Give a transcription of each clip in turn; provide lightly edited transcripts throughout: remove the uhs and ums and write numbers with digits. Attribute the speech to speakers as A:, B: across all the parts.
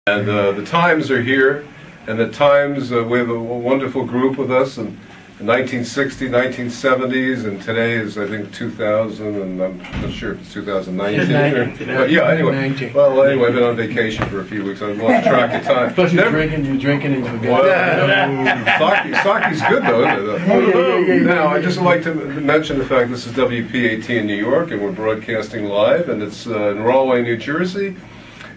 A: And the Tymes are here, and the Tymes, we have a wonderful group with us, and in 1960s, 1970s, and today is, I think, 2000, and I'm not sure if it's 2019. Yeah, anyway. Well, anyway, I've been on vacation for a few weeks. I lost track of time.
B: Plus you're drinking and you forget.
A: Sake's good, though, isn't it? Now, I'd just like to mention the fact this is WPAT in New York, and we're broadcasting live, and it's in Rahway, New Jersey.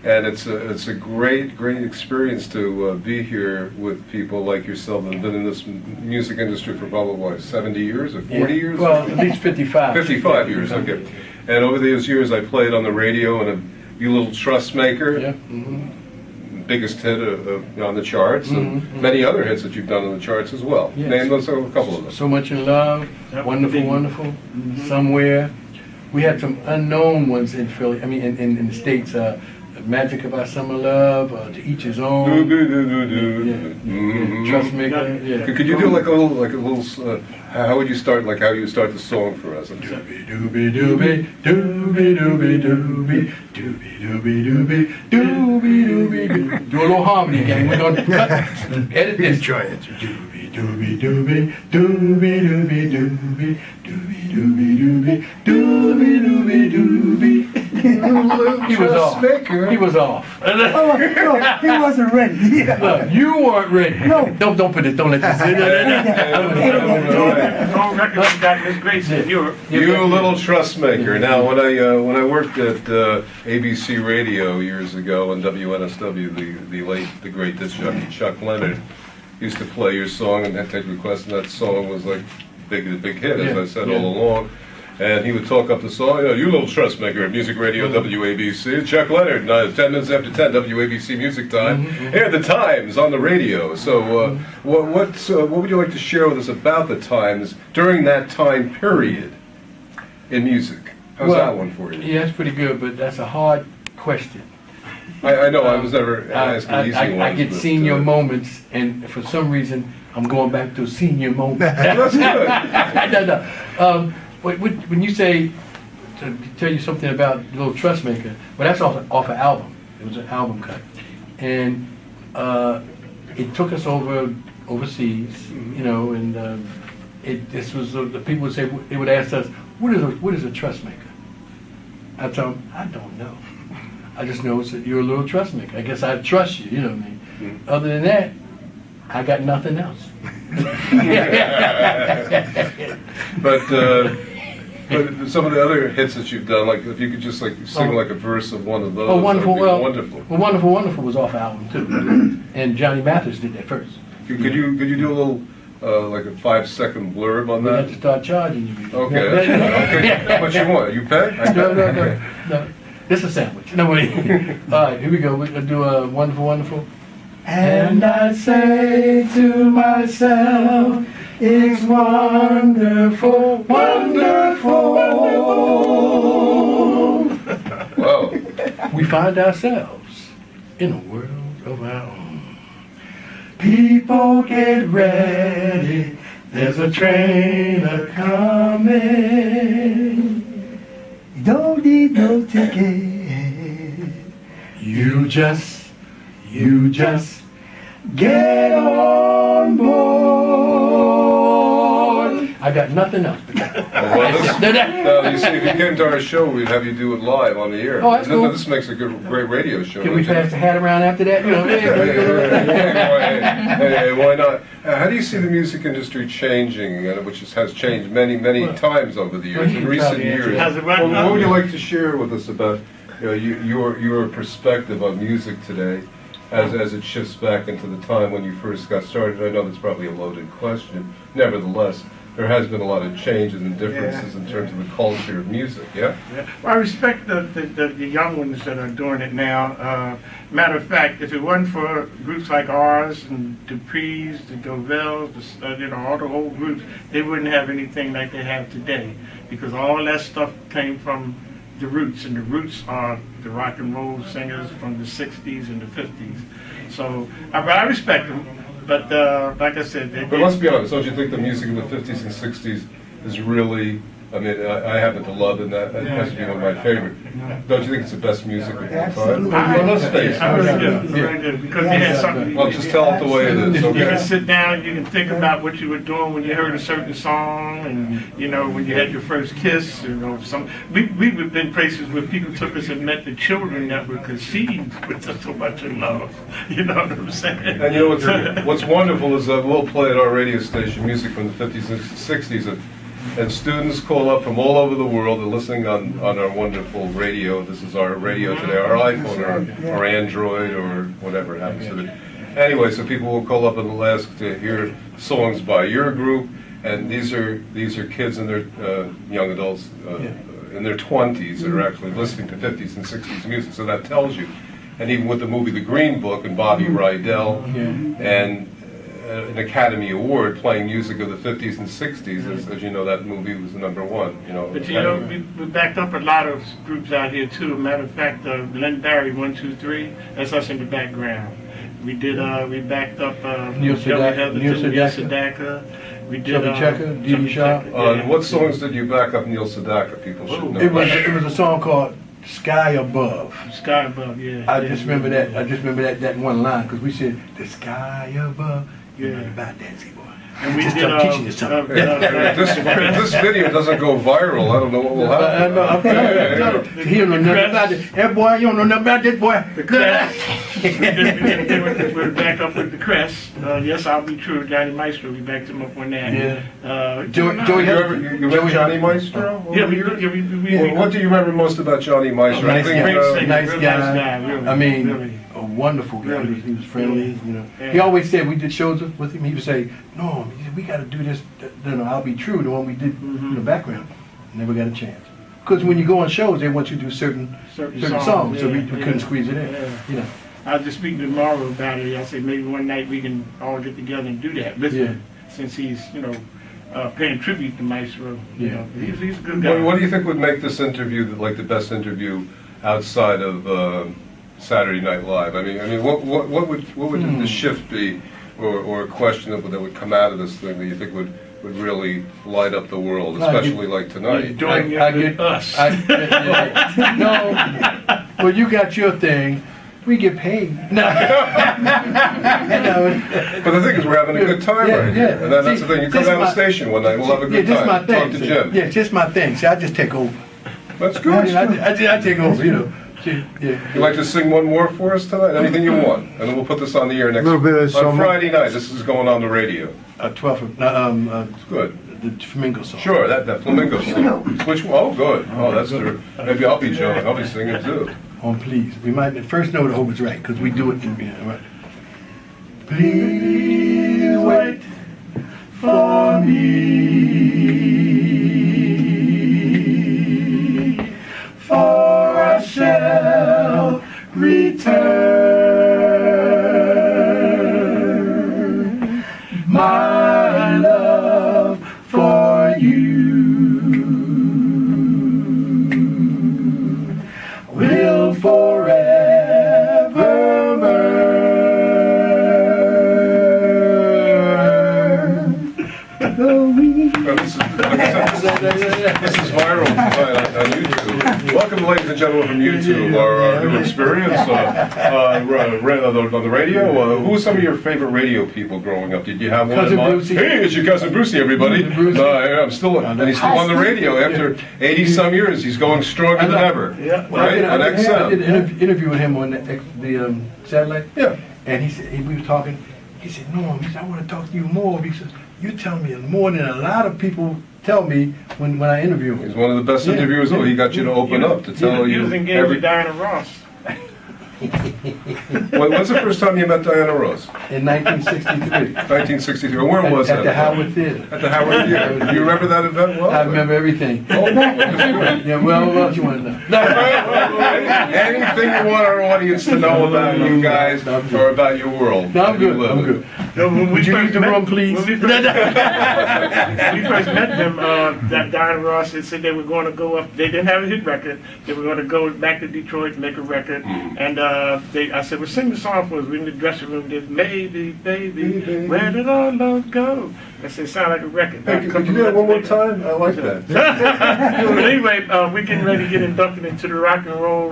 A: And it's a great experience to be here with people like yourself that have been in this music industry for probably, what, 70 years or 40 years?
B: Well, at least 55.
A: 55 years, okay. And over those years I played on the radio and You Little Trust Maker,
B: yeah.
A: Biggest hit on the charts, and many other hits that you've done on the charts as well.
B: Yes.
A: Name us a couple of them.
B: So Much in Love, Wonderful, Wonderful, Somewhere. We had some unknown ones in Philly, I mean in the States. Magic About Summer Love, To Each His Own. Trust Maker. Yeah.
A: Could you do like a little? How would you start? Like how you start the song for us?
B: Doobie doobie doobie doobie doobie doobie doobie doobie doobie doobie doobie. Do a little harmony again. We're gonna cut. Edit this. Try it. Doobie doobie doobie doobie doobie doobie doobie doobie doobie doobie doobie doobie. He was off. He was off.
C: No, he wasn't ready.
B: No, you weren't ready.
C: No.
B: Don't put it. Don't let this.
D: No records got this great in Europe.
A: You Little Trust Maker. Now, when I worked at ABC Radio years ago and WNSW, the great disc jockey Chuck Leonard used to play your song and take requests, and that song was like a big hit, as I said all along. And he would talk up the song, You Little Trust Maker at Music Radio WABC. Chuck Leonard, 10 minutes after 10, WABC Music Time. Here at the Tymes on the radio. So what would you like to share with us about the Tymes during that time period in music? How's that one for you?
B: Yeah, that's pretty good, but that's a hard question.
A: I know, I was never asking easy ones.
B: I get senior moments, and for some reason, I'm going back to a senior moment.
A: That's good.
B: No. When you say, to tell you something about Little Trust Maker, well, that's off an album. It was an album cut. And it took us overseas, and this was, the people would say, they would ask us, what is a trust maker? I tell them, I don't know. I just know that you're a little trust maker. I guess I trust you, you know what I mean? Other than that, I got nothing else. But some of the other hits that you've done, like if you could just sing like a verse of one of those. Oh, Wonderful,
A: wonderful.
B: Well, Wonderful, Wonderful was off album too, and Johnny Mathis did that first.
A: Could you do a little like a 5-second blurb on
B: We
A: that?
B: had to start charging you.
A: Okay, that's good. Okay. How much you want? You pay?
B: No. This is a sandwich. No, wait. All right, here we go. We're gonna do a Wonderful, Wonderful. And I say to myself, it's wonderful, wonderful.
A: Whoa.
B: We find ourselves in a world of our own. People get ready, there's a train a-coming.
C: You don't need no ticket.
B: You just get on board. I got nothing else.
A: Now, you see, if you came to our show, we'd have you do it live on the air.
B: Oh, that's cool.
A: This makes a great radio show.
B: Can we pass the hat around after that?
A: Hey, why not? How do you see the music industry changing, which has changed many times over the years, in recent years? What would you like to share with us about your perspective on music today, as it shifts back into the time when you first got started? I know that's probably a loaded question. Nevertheless, there has been a lot of changes and differences in terms of the culture of music, yeah?
D: Well, I respect the young ones that are doing it now. Matter of fact, if it wasn't for groups like ours and Dupree's, the Govels, all the old groups, they wouldn't have anything like they have today, because all that stuff came from the roots, and the roots are the rock and roll singers from the 60s and the 50s. So I respect them. But like I said,
A: but let's be honest, don't you think the music in the 50s and 60s is really I mean, I happen to love it, and that has to be one of my favorite. Don't you think it's the best music of all time?
C: Absolutely.
A: Well, let's face
D: I really do,
B: Yeah.
D: really do, because they had something.
A: Well, just tell it the way it is,
D: You can
A: okay?
D: sit down, you can think about what you were doing when you heard a certain song, and you know when you had your first kiss. You know, we've been places where people took us and met the children that were conceived with so much in love. You know what I'm saying?
A: And you know what's wonderful is that we'll play at our radio station music from the 50s and 60s, and students call up from all over the world and listening on our wonderful radio. This is our radio today, our iPhone or Android or whatever it happens to be. Anyway, so people will call up and will ask to hear songs by your group, and these are kids in their young adults in their 20s that are actually listening to 50s and 60s music. So that tells you. And even with the movie The Green Book and Bobby Rydell and an Academy Award playing music of the 50s and 60s, as you know, that movie was #1. You know,
D: But you know, we backed up a lot of groups out here too. Matter of fact, Legendary 1, 2, 3. That's us in the background. We did. We backed up
B: Neil
D: Joey
B: Sedaka.
D: Heatherton, Neil Sedaka. We did.
B: Petrecca, D.B. Sharp.
A: What songs did you back up Neil Sedaka? People should know.
B: It was a song called Sky Above.
D: Sky Above, yeah.
B: I just remember that. I just remember that one line because we said the sky above. You know
D: Yeah.
B: about that, see boy.
D: And we
B: Just
D: did.
B: I'm teaching you something.
A: If this video doesn't go viral, I don't know what will happen.
B: He don't know nothing about it. That boy, you don't know nothing about this boy.
D: The crest. We're back up with the crest. Yes, I'll be true. Johnny Maestro, we backed him up on that.
B: Yeah.
D: Joey
B: Joey
A: You met Johnny Maestro?
D: Yeah, we
A: What do you remember most about Johnny Maestro?
B: Nice
A: Anything,
B: guy.
D: Great singer,
B: Nice
D: real
B: guy.
D: nice guy, really.
B: I mean,
D: really.
B: a wonderful guy.
D: Really.
B: He was friendly, you know.
D: Yeah.
B: He always said, we did shows with him, he would say, no, we got to do this, you know, I'll Be True, the one we did in the background. Never got a chance. Because when you go on shows, they want you to do certain songs, so we couldn't squeeze it in, you know.
D: I was just speaking to Mauro about it. I said maybe one night we can all get together and do that with him, since he's, you know, paying tribute to Maestro. You know, he's a good guy.
A: what do you think would make this interview like the best interview outside of Saturday Night Live? I mean, what would the shift be, or a question that would come out of this thing that you think would really light up the world, especially like tonight?
D: Doing it with us.
B: No, well, you got your thing. We get paid. No.
A: But the thing is, we're having a good time right here. And that's the thing. You come down the station one night, we'll have a good
B: just
A: time.
B: my thing.
A: Talk to Jim.
B: Yeah, just my thing. See, I just take over.
A: That's good.
B: I take over, you know. Yeah.
A: You'd like to sing one more for us tonight? Anything you want. And then we'll put this on the air next
C: Little bit of
A: on
C: summer.
A: Friday night. This is going on the radio.
B: 12th,
A: Good.
B: the Flamingo song.
A: Sure, that flamingo song. Which one? Oh, good. Oh, that's the. Maybe I'll be Joe. I'll be singing too.
B: On Please. We might, the first note I hope it's right, because we do it in right. Please wait for me, for I shall return. My love for you will forever burn.
A: This is viral tonight on YouTube. Welcome, ladies and gentlemen, from YouTube, our new experience on the radio. Who were some of your favorite radio people growing up? Did you have one
B: Cousin
A: in mind?
B: Brucey.
A: Hey, it's your cousin Brucey, everybody.
B: Cousin Brucey.
A: I'm still, and he's still on the radio after 80-some years. He's going stronger than ever.
D: Yeah.
A: Right? On
B: I did
A: XM.
B: an interview with him on the satellite.
A: Yeah.
B: And he said, we were talking, he said, Norm, he said, I want to talk to you more because you tell me more than a lot of people tell me when I interview
A: He's
B: him.
A: one of the best interviewers. Oh, he got you to open up to tell
D: He
A: you
D: was engaged with Diana Ross.
A: When's the first time you met Diana Ross?
B: In 1963.
A: 1963. Where was that?
B: At the Howard Theater.
A: At the Howard Theater. Do you remember that event well?
B: I remember everything.
A: Oh, good.
B: Yeah, well, what else you want to know?
A: Anything you want our audience to know about you guys or about your world?
B: No, I'm
A: that you
B: good.
A: live
B: I'm
A: in?
B: good.
D: When we
B: Would you
D: first
B: leave the
D: met-
B: room, please?
D: When we first met them, that Diana Ross had said they were going to go up. They didn't have a hit record. They were going to go back to Detroit and make a record. And I said, well, sing the song for us. We're in the dressing room. There's maybe, baby, where did our love go? I said, sound like a record.
A: Hey, could you do that one more time? I like that.
D: But anyway, we're getting ready to get inducted into the Rock and Roll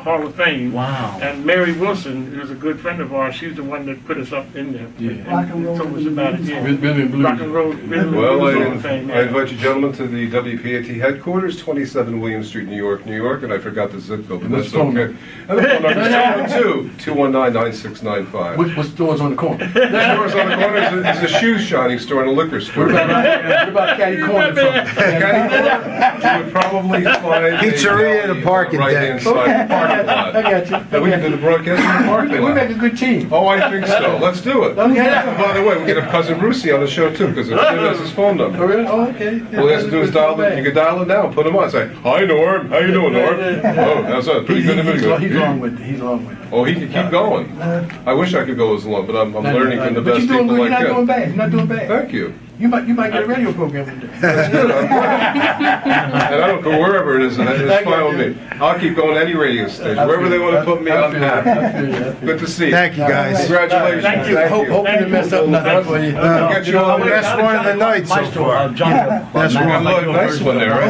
D: Hall of Fame.
C: Wow.
D: And Mary Wilson, who's a good friend of ours, she's the one that put us up in there.
B: Yeah.
D: Rock and roll told us about it. Yeah.
B: Rhythm and blues.
D: Rock and Roll Rhythm and
A: Well,
D: Blues Hall of Fame.
A: I invite you gentlemen to the WPAT headquarters, 27 William Street, New York, New York, and I forgot the zip code, but
B: What's
A: that's
B: the phone
A: okay. And the phone number is 212-219-9695.
B: What stores on the corner?
A: The stores on the corner is a shoe shining store and a liquor store.
B: What about Caddy Corner?
A: You would probably find
C: Pizzeria and a parking
A: right-hand
C: deck.
A: side parking lot.
B: I got you.
A: And we can do the broadcast in the parking
B: We make
A: lot.
B: a good team.
A: Oh, I think so. Let's do it.
B: Okay.
A: By the way, we get a cousin Brucey on the show too, because Tim has his phone
B: Oh,
A: number.
B: really? Oh, okay.
A: All he has to do is dial it. You can dial it now. Put him on. Say, "Hi, Norm. How you doing, Norm? Oh, how's that? Pretty good.
B: He's long with it. He's long with it.
A: Oh, he can keep going. I wish I could go as long, but I'm learning from the
B: But
A: best
B: you're doing
A: people
B: good. You're
A: like
B: not doing
A: him.
B: bad. You're not doing bad.
A: Thank you.
B: You might get a radio program one day.
A: That's good. I'm glad. And I don't go wherever it is, and it's fine with me. I'll keep going to any radio station. Wherever they want to put me, I'm happy. Good to see you.
C: Thank you, guys.
A: Congratulations.
D: Thank you.
B: Hope you didn't mess up nothing for you.
A: Get you all
C: Best one of the night so far.
E: John,
C: That's
A: Good
C: one.
A: luck. Nice one there, right?